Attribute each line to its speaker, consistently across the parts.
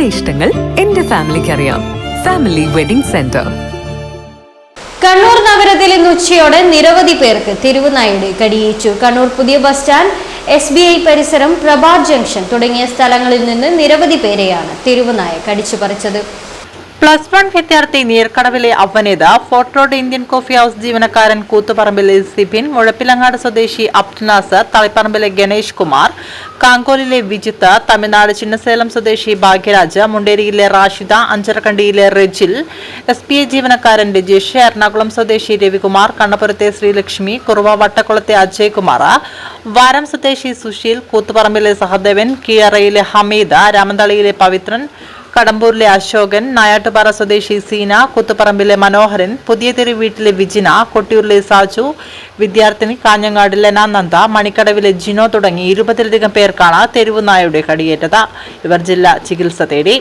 Speaker 1: എന്റെ ഇഷ്ടങ്ങൾ എന്റെ ഫാമിലിക്ക് അറിയാം. Family wedding centre.
Speaker 2: കണ്ണൂർ നഗരത്തിൽ ഇന്ന് ഉച്ചയോടെ നിരവധി പേർക്ക് തെരുവുനായയുടെ കടിയേറ്റു. കണ്ണൂർ പുതിയ ബസ് സ്റ്റാൻഡ്, SBI പരിസരം, പ്രഭാത് ജംഗ്ഷൻ തുടങ്ങിയ സ്ഥലങ്ങളിൽ നിന്ന് നിരവധി പേരെയാണ് തെരുവുനായ കടിച്ചു പറിച്ചത്.
Speaker 3: +1 വിദ്യാർത്ഥി നീർക്കടവിലെ അവനേത, Fort Road Indian coffee house ജീവനക്കാരൻ കൂത്തുപറമ്പിലെ സിബിൻ, മുഴപ്പിലങ്ങാട് സ്വദേശി അബ്ദുനാസർ, തളിപ്പറമ്പിലെ ഗണേഷ് കുമാർ, കാങ്കോലിലെ വിജിത്ത്, തമിഴ്നാട് ചിന്നസേലം സ്വദേശി ഭാഗ്യരാജ്, മുണ്ടേരിയിലെ റാഷിദ, അഞ്ചരക്കണ്ടിയിലെ റെജിൽ, SBI ജീവനക്കാരൻ രജേഷ്, എറണാകുളം സ്വദേശി രവികുമാർ, കണ്ണപുരത്തെ ശ്രീലക്ഷ്മി, കുറുവ വട്ടക്കുളത്തെ അജയ് കുമാർ, വാരം സ്വദേശി സുശീൽ, കൂത്തുപറമ്പിലെ സഹദേവൻ, കീഴറയിലെ ഹമീദ്, രാമന്തളിയിലെ പവിത്രൻ, കടമ്പൂരിലെ അശോകൻ, നായാട്ടുപാറ സ്വദേശി സീന, കൂത്തുപറമ്പിലെ മനോഹരൻ, പുതിയ തെരു വീട്ടിലെ വിജിന, കൊട്ടിയൂരിലെ സാജു, വിദ്യാർത്ഥിനി കാഞ്ഞങ്ങാട് ലെനാനന്ദ, മണിക്കടവിലെ ജിനോ തുടങ്ങി 20ലധികം പേർക്കാണ് തെരുവുനായയുടെ കടിയേറ്റത്. ഇവർ ജില്ലാ ചികിത്സ തേടി.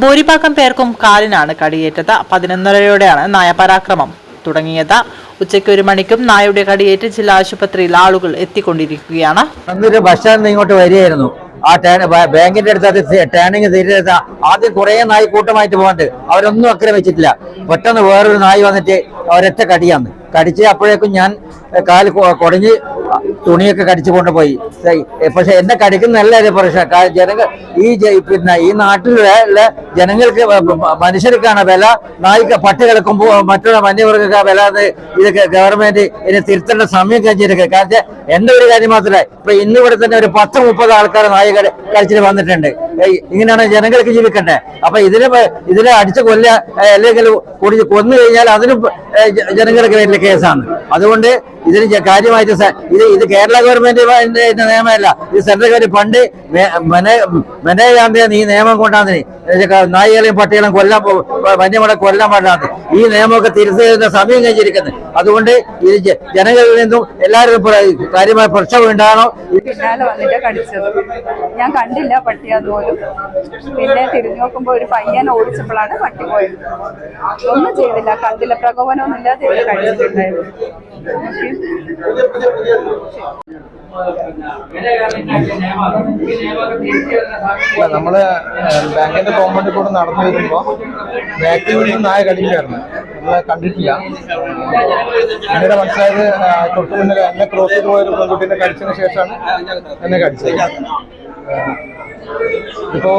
Speaker 3: ഭൂരിഭാഗം പേർക്കും കാലിനാണ് കടിയേറ്റത്. 11:30യോടെയാണ് നായപരാക്രമം തുടങ്ങിയത്. ഉച്ചയ്ക്ക് 1 മണിക്കും നായയുടെ കടിയേറ്റ് ജില്ലാ ആശുപത്രിയിൽ ആളുകൾ എത്തിക്കൊണ്ടിരിക്കുകയാണ്.
Speaker 4: ബസ് സ്റ്റാൻഡിൽ ഇങ്ങോട്ട് വരികയായിരുന്നു. ആ ബാങ്കിന്റെ അടുത്ത് ടേണിങ് തിരിച്ചെടുത്ത ആദ്യം കുറെ നായി കൂട്ടമായിട്ട് പോകണ്ട്. അവരൊന്നും ആക്രമിച്ചിട്ടില്ല. പെട്ടെന്ന് വേറൊരു നായി വന്നിട്ട് ഒരൊറ്റ കടിയാന്ന് കടിച്ച്. അപ്പോഴേക്കും ഞാൻ കാല് കുടഞ്ഞ് തുണിയൊക്കെ കടിച്ചു കൊണ്ടുപോയി. പക്ഷെ എന്നെ കടിക്കുന്നല്ല പ്രശ്നം. ജനങ്ങൾ ഈ നാട്ടിലുള്ള ജനങ്ങൾക്ക്, മനുഷ്യർക്കാണ് വില, നായിക പട്ടികൾക്കും മറ്റുള്ള വന്യമൃഗ വില. ഇതൊക്കെ ഗവൺമെന്റ് ഇതിനെ തിരുത്തേണ്ട സമയം കഴിഞ്ഞിരിക്കുക. കാരണം എന്റെ ഒരു കാര്യം മാത്രമല്ല, ഇപ്പൊ ഇന്നിവിടെ തന്നെ ഒരു 10-30 ആൾക്കാർ നായിക കടിച്ചിട്ട് വന്നിട്ടുണ്ട്. ഇങ്ങനെയാണ് ജനങ്ങൾക്ക് ജീവിക്കണ്ടേ. അപ്പൊ ഇതിനെ അടിച്ചു കൊല്ലുക അല്ലെങ്കിൽ കൊന്നു കഴിഞ്ഞാൽ അതിനും ജനങ്ങൾക്ക് വലിയ കേസാണ്. അതുകൊണ്ട് ഇതിന് കാര്യമായിട്ട് ഇത് കേരള ഗവൺമെന്റ് നിയമമല്ല, ഇത് സെൻട്രൽ ഗവൺമെന്റ് പണ്ട് മെനയാന്തിയാണ് ഈ നിയമം കൊണ്ടാന്ന്. നായികളെയും പട്ടികളെയും വന്യമൃഗങ്ങളെ കൊല്ലാൻ പാടാണ്. ഈ നിയമമൊക്കെ തിരുത്തുന്ന സമയം കഴിഞ്ഞിരിക്കുന്നത്. അതുകൊണ്ട് ഇത് ജനങ്ങളിൽ നിന്നും എല്ലാവരും കാര്യമായ പ്രശ്നം ഉണ്ടാകണം.
Speaker 5: പിന്നാലെ വന്നിട്ട് കടിച്ചത് ഞാൻ കണ്ടില്ല പട്ടിയാന്ന് പോലും. പിന്നെ തിരിഞ്ഞു നോക്കുമ്പോ ഒരു പയ്യൻ ഓടിച്ചപ്പോഴാണ് പട്ടി പോയത്. ഒന്നും ചെയ്തില്ല, കണ്ടില്ല, പ്രകോപനമൊന്നും ഇല്ലാതെ കടിച്ചിട്ടുണ്ടായിരുന്നു.
Speaker 6: നമ്മള് ബാങ്കിന്റെ കോമ്പൗണ്ടിൽ കൂടെ നടന്നു വരുമ്പോ ബാക്കിൽ നിന്ന് നായ കടിക്കുകയായിരുന്നു. നമ്മളെ കണ്ടിട്ടില്ല. പിന്നീട് മനസ്സിലായത് തൊട്ടു മുന്നിൽ എന്നെ ക്രോസ് ചെയ്ത് പോയൊരു പെൺകുട്ടീനെ കടിച്ചതിന് ശേഷമാണ് എന്നെ കടിച്ചത്. ഇപ്പോ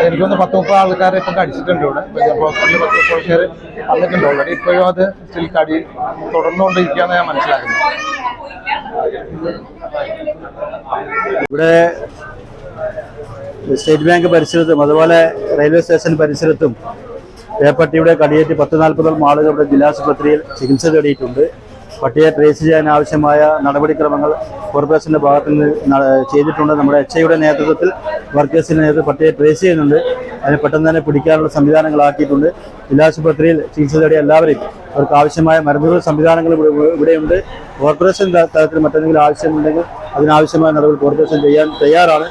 Speaker 6: എനിക്കൊന്ന് 10-30 ആൾക്കാരെ ഇപ്പം കടിച്ചിട്ടുണ്ട് ഇവിടെ. ഹോസ്പിറ്റലിൽ 10-30 ആൾക്കാർ വന്നിട്ടുണ്ട് ഓൾറെഡി. ഇപ്പോഴും അത് സ്റ്റിൽ കടി തുടർന്നുകൊണ്ടിരിക്കുകയെന്ന് ഞാൻ മനസ്സിലാക്കുന്നു.
Speaker 7: ഇവിടെ സ്റ്റേറ്റ് ബാങ്ക് പരിസരത്തും അതുപോലെ റെയിൽവേ സ്റ്റേഷൻ പരിസരത്തും പേപ്പട്ടിയുടെ കടിയേറ്റ് 10-40 ആളുകൾ ഇവിടെ ജില്ലാശുപത്രിയിൽ ചികിത്സ തേടിയിട്ടുണ്ട്. പട്ടിയെ ട്രേസ് ചെയ്യാൻ ആവശ്യമായ നടപടിക്രമങ്ങൾ കോർപ്പറേഷന്റെ ഭാഗത്ത് നിന്ന് ചെയ്തിട്ടുണ്ട്. നമ്മുടെ HIയുടെ നേതൃത്വത്തിൽ, വർക്കേഴ്സിന്റെ നേതൃത്വത്തിൽ പട്ടിയെ ട്രേസ് ചെയ്യുന്നുണ്ട്. അതിന് പെട്ടെന്ന് തന്നെ പിടിക്കാനുള്ള സംവിധാനങ്ങളാക്കിയിട്ടുണ്ട്. ജില്ലാശുപത്രിയിൽ ചികിത്സ തേടിയ എല്ലാവരെയും അവർക്ക് ആവശ്യമായ മരുന്നുകൾ, സംവിധാനങ്ങൾ ഇവിടെയുണ്ട്. കോർപ്പറേഷൻ തലത്തിൽ മറ്റെന്തെങ്കിലും ആവശ്യമുണ്ടെങ്കിൽ അതിനാവശ്യമായ നടപടി കോർപ്പറേഷൻ ചെയ്യാൻ തയ്യാറാണ്.